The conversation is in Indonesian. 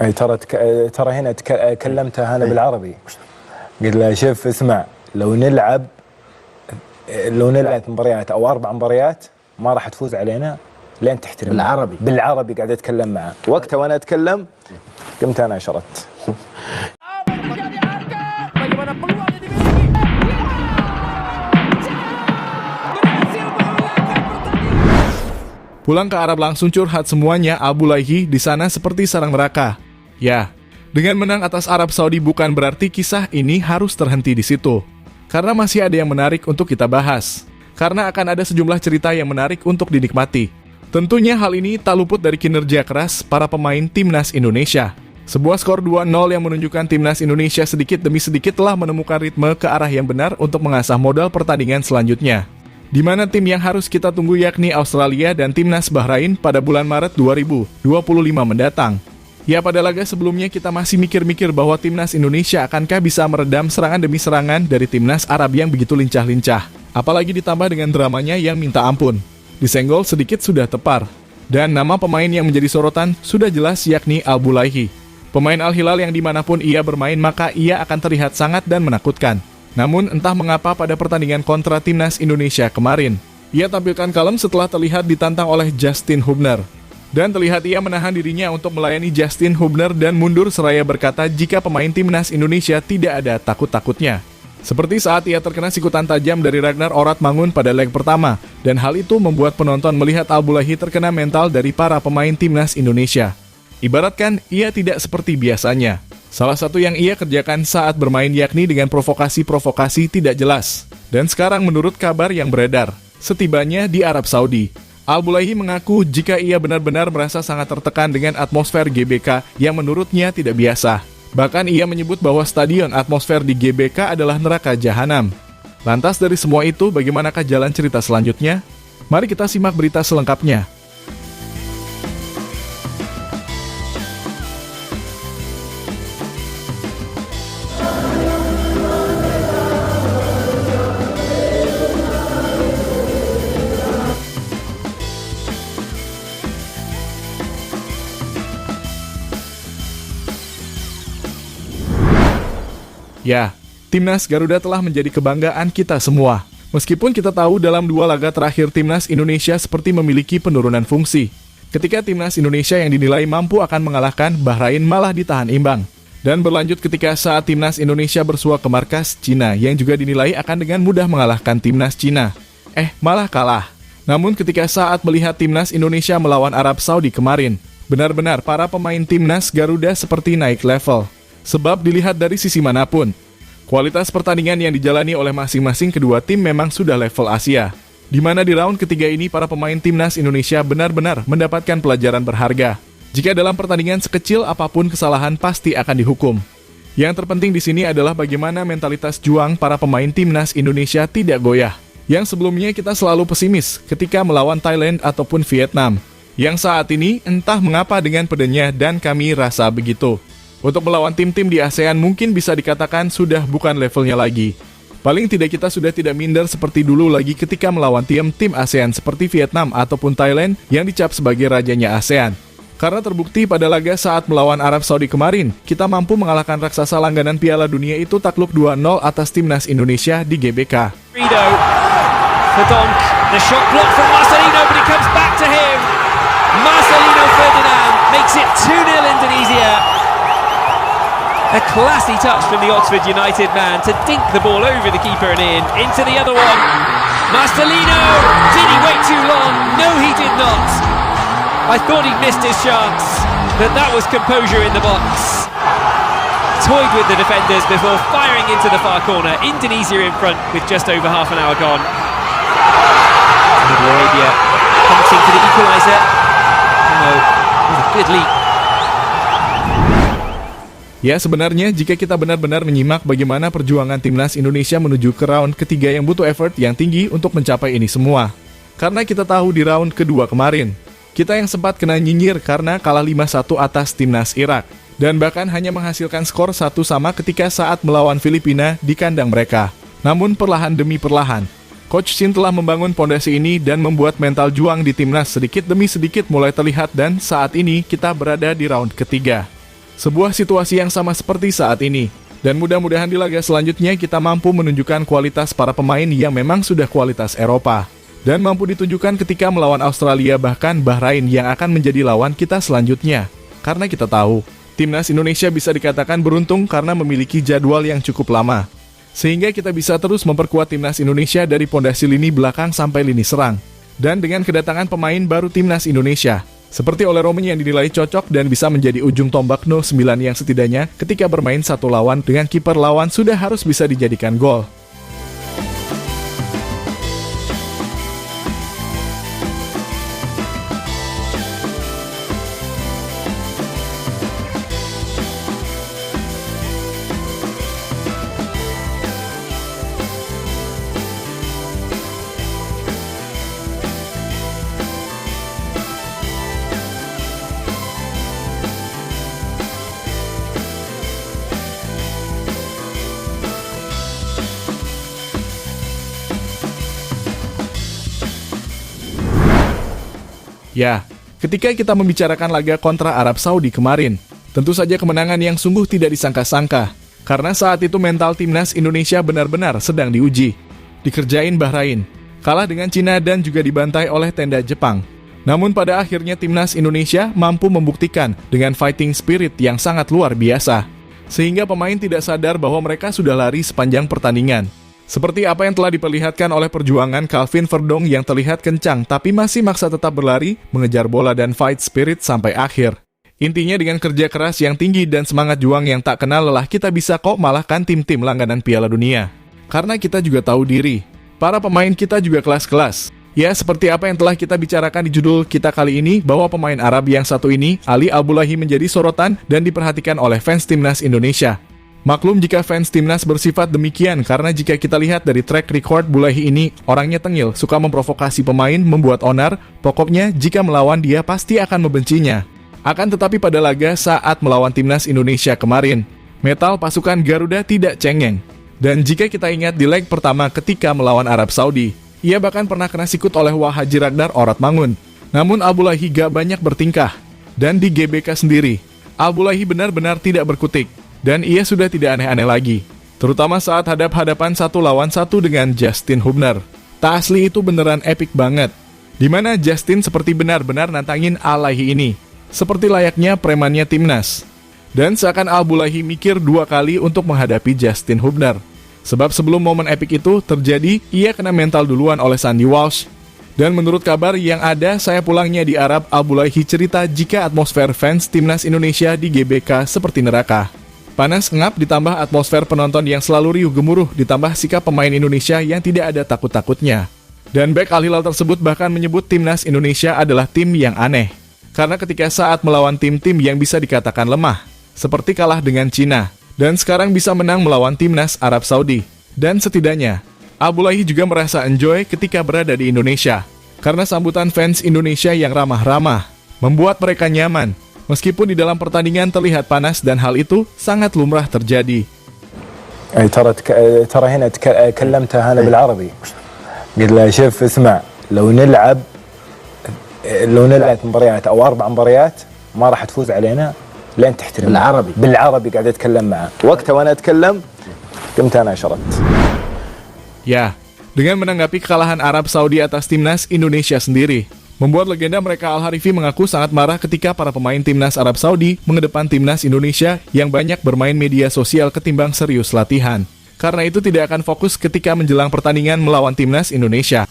أي ترى هنا كلمته أنا بالعربي، قلت له شوف اسمع، لو نلعب 3 مباريات أو 4 مباريات ما راح تفوز علينا لين تحترم. بالعربي قاعد أتكلم معه، وقتها وأنا أتكلم قمت أنا شردت. Pulang ke Arab langsung curhat semuanya, Abulaihi di sana seperti sarang neraka. Ya, dengan menang atas Arab Saudi bukan berarti kisah ini harus terhenti di situ. Karena masih ada yang menarik untuk kita bahas. Karena akan ada sejumlah cerita yang menarik untuk dinikmati. Tentunya hal ini tak luput dari kinerja keras para pemain Timnas Indonesia. Sebuah skor 2-0 yang menunjukkan Timnas Indonesia sedikit demi sedikit telah menemukan ritme ke arah yang benar untuk mengasah modal pertandingan selanjutnya. Di mana tim yang harus kita tunggu yakni Australia dan Timnas Bahrain pada bulan Maret 2025 mendatang. Ya, pada laga sebelumnya kita masih mikir-mikir bahwa Timnas Indonesia akankah bisa meredam serangan demi serangan dari Timnas Arab yang begitu lincah-lincah. Apalagi ditambah dengan dramanya yang minta ampun. Disenggol sedikit sudah tepar. Dan nama pemain yang menjadi sorotan sudah jelas yakni Abulaihi. Pemain Al-Hilal yang dimanapun ia bermain maka ia akan terlihat sangat dan menakutkan. Namun entah mengapa pada pertandingan kontra Timnas Indonesia kemarin, ia tampilkan kalem setelah terlihat ditantang oleh Justin Hubner. Dan terlihat ia menahan dirinya untuk melayani Justin Hubner dan mundur seraya berkata jika pemain Timnas Indonesia tidak ada takut-takutnya. Seperti saat ia terkena sikutan tajam dari Ragnar Oratmangun pada leg pertama, dan hal itu membuat penonton melihat Abulaihi terkena mental dari para pemain Timnas Indonesia. Ibaratkan ia tidak seperti biasanya. Salah satu yang ia kerjakan saat bermain yakni dengan provokasi-provokasi tidak jelas. Dan sekarang menurut kabar yang beredar, setibanya di Arab Saudi, Abulaihi mengaku jika ia benar-benar merasa sangat tertekan dengan atmosfer GBK yang menurutnya tidak biasa. Bahkan ia menyebut bahwa stadion atmosfer di GBK adalah neraka jahanam. Lantas dari semua itu bagaimanakah jalan cerita selanjutnya? Mari kita simak berita selengkapnya. Ya, Timnas Garuda telah menjadi kebanggaan kita semua. Meskipun kita tahu dalam 2 laga terakhir Timnas Indonesia seperti memiliki penurunan fungsi. Ketika Timnas Indonesia yang dinilai mampu akan mengalahkan Bahrain malah ditahan imbang. Dan berlanjut ketika saat Timnas Indonesia bersua ke markas Cina yang juga dinilai akan dengan mudah mengalahkan Timnas Cina. Malah kalah. Namun ketika saat melihat Timnas Indonesia melawan Arab Saudi kemarin, benar-benar para pemain Timnas Garuda seperti naik level. Sebab dilihat dari sisi manapun, kualitas pertandingan yang dijalani oleh masing-masing kedua tim memang sudah level Asia. Di mana di round ketiga ini para pemain Timnas Indonesia benar-benar mendapatkan pelajaran berharga. Jika dalam pertandingan sekecil apapun kesalahan pasti akan dihukum. Yang terpenting di sini adalah bagaimana mentalitas juang para pemain Timnas Indonesia tidak goyah. Yang sebelumnya kita selalu pesimis ketika melawan Thailand ataupun Vietnam. Yang saat ini entah mengapa dengan pedenya dan kami rasa begitu. Untuk melawan tim-tim di ASEAN mungkin bisa dikatakan sudah bukan levelnya lagi. Paling tidak kita sudah tidak minder seperti dulu lagi ketika melawan tim-tim ASEAN seperti Vietnam ataupun Thailand yang dicap sebagai rajanya ASEAN. Karena terbukti pada laga saat melawan Arab Saudi kemarin, kita mampu mengalahkan raksasa langganan Piala Dunia itu takluk 2-0 atas Timnas Indonesia di GBK. The shot blocked from Marcelino, but it comes back to him. Marcelino Ferdinand makes it 2-0 Indonesia. A classy touch from the Oxford United man to dink the ball over the keeper and into the other one. Marcelino! Did he wait too long? No, he did not. I thought he'd missed his chance, but that was composure in the box. Toyed with the defenders before firing into the far corner. Indonesia in front with just over half an hour gone. Saudi Arabia punching for the equaliser. No, it was a good leap. Ya, sebenarnya jika kita benar-benar menyimak bagaimana perjuangan Timnas Indonesia menuju ke round ketiga yang butuh effort yang tinggi untuk mencapai ini semua. Karena kita tahu di round kedua kemarin, kita yang sempat kena nyinyir karena kalah 5-1 atas Timnas Irak. Dan bahkan hanya menghasilkan skor 1-1 ketika saat melawan Filipina di kandang mereka. Namun perlahan demi perlahan, Coach Shin telah membangun pondasi ini dan membuat mental juang di Timnas sedikit demi sedikit mulai terlihat dan saat ini kita berada di round ketiga. Sebuah situasi yang sama seperti saat ini. Dan mudah-mudahan di laga selanjutnya kita mampu menunjukkan kualitas para pemain yang memang sudah kualitas Eropa. Dan mampu ditunjukkan ketika melawan Australia bahkan Bahrain yang akan menjadi lawan kita selanjutnya. Karena kita tahu, timnas Indonesia bisa dikatakan beruntung karena memiliki jadwal yang cukup lama. Sehingga kita bisa terus memperkuat timnas Indonesia dari pondasi lini belakang sampai lini serang. Dan dengan kedatangan pemain baru timnas Indonesia, seperti Ole Romen yang dinilai cocok dan bisa menjadi ujung tombak 09 yang setidaknya ketika bermain satu lawan dengan kiper lawan sudah harus bisa dijadikan gol. Ya, ketika kita membicarakan laga kontra Arab Saudi kemarin, tentu saja kemenangan yang sungguh tidak disangka-sangka. Karena saat itu mental timnas Indonesia benar-benar sedang diuji. Dikerjain Bahrain, kalah dengan Cina dan juga dibantai oleh tenda Jepang. Namun pada akhirnya timnas Indonesia mampu membuktikan dengan fighting spirit yang sangat luar biasa. Sehingga pemain tidak sadar bahwa mereka sudah lari sepanjang pertandingan. Seperti apa yang telah diperlihatkan oleh perjuangan Calvin Verdong yang terlihat kencang tapi masih maksa tetap berlari, mengejar bola dan fight spirit sampai akhir. Intinya dengan kerja keras yang tinggi dan semangat juang yang tak kenal lelah kita bisa kok malahkan tim-tim langganan Piala Dunia. Karena kita juga tahu diri, para pemain kita juga kelas-kelas. Ya seperti apa yang telah kita bicarakan di judul kita kali ini bahwa pemain Arab yang satu ini, Ali Abdullahi menjadi sorotan dan diperhatikan oleh fans timnas Indonesia. Maklum jika fans timnas bersifat demikian karena jika kita lihat dari track record Bulahi ini, orangnya tengil, suka memprovokasi pemain, membuat onar, pokoknya jika melawan dia pasti akan membencinya. Akan tetapi pada laga saat melawan timnas Indonesia kemarin, mental pasukan Garuda tidak cengeng. Dan jika kita ingat di leg pertama ketika melawan Arab Saudi, ia bahkan pernah kena sikut oleh Wahaji Ragnar Oratmangun. Namun Abdullahi gak banyak bertingkah. Dan di GBK sendiri, Abdullahi benar-benar tidak berkutik. Dan ia sudah tidak aneh-aneh lagi, terutama saat hadap-hadapan 1 lawan 1 dengan Justin Hubner. Tak asli itu beneran epic banget, dimana Justin seperti benar-benar nantangin Alaihi ini, seperti layaknya premannya timnas. Dan seakan Abdullahi mikir 2 kali untuk menghadapi Justin Hubner. Sebab sebelum momen epic itu terjadi, ia kena mental duluan oleh Sandy Walsh. Dan menurut kabar yang ada, saya pulangnya di Arab, Abdullahi cerita jika atmosfer fans timnas Indonesia di GBK seperti neraka. Panas ngap ditambah atmosfer penonton yang selalu riuh gemuruh ditambah sikap pemain Indonesia yang tidak ada takut-takutnya. Dan bek Al Hilal tersebut bahkan menyebut timnas Indonesia adalah tim yang aneh. Karena ketika saat melawan tim-tim yang bisa dikatakan lemah, seperti kalah dengan Cina, dan sekarang bisa menang melawan timnas Arab Saudi. Dan setidaknya, Abdullahi juga merasa enjoy ketika berada di Indonesia. Karena sambutan fans Indonesia yang ramah-ramah, membuat mereka nyaman. Meskipun di dalam pertandingan terlihat panas dan hal itu sangat lumrah terjadi. ترى هنا كلمتها أنا بالعربي. قلت له شوف اسمع لو نلعب مباريات أو 4 مباريات ما راح تفوز علينا لين تحترم. بالعربي قاعد أتكلم معه. وقتها وأنا أتكلم قمت أنا شردت. Ya, dengan menanggapi kekalahan Arab Saudi atas timnas Indonesia sendiri, membuat legenda mereka Al-Harifi mengaku sangat marah ketika para pemain timnas Arab Saudi mengedepan timnas Indonesia yang banyak bermain media sosial ketimbang serius latihan. Karena itu tidak akan fokus ketika menjelang pertandingan melawan timnas Indonesia.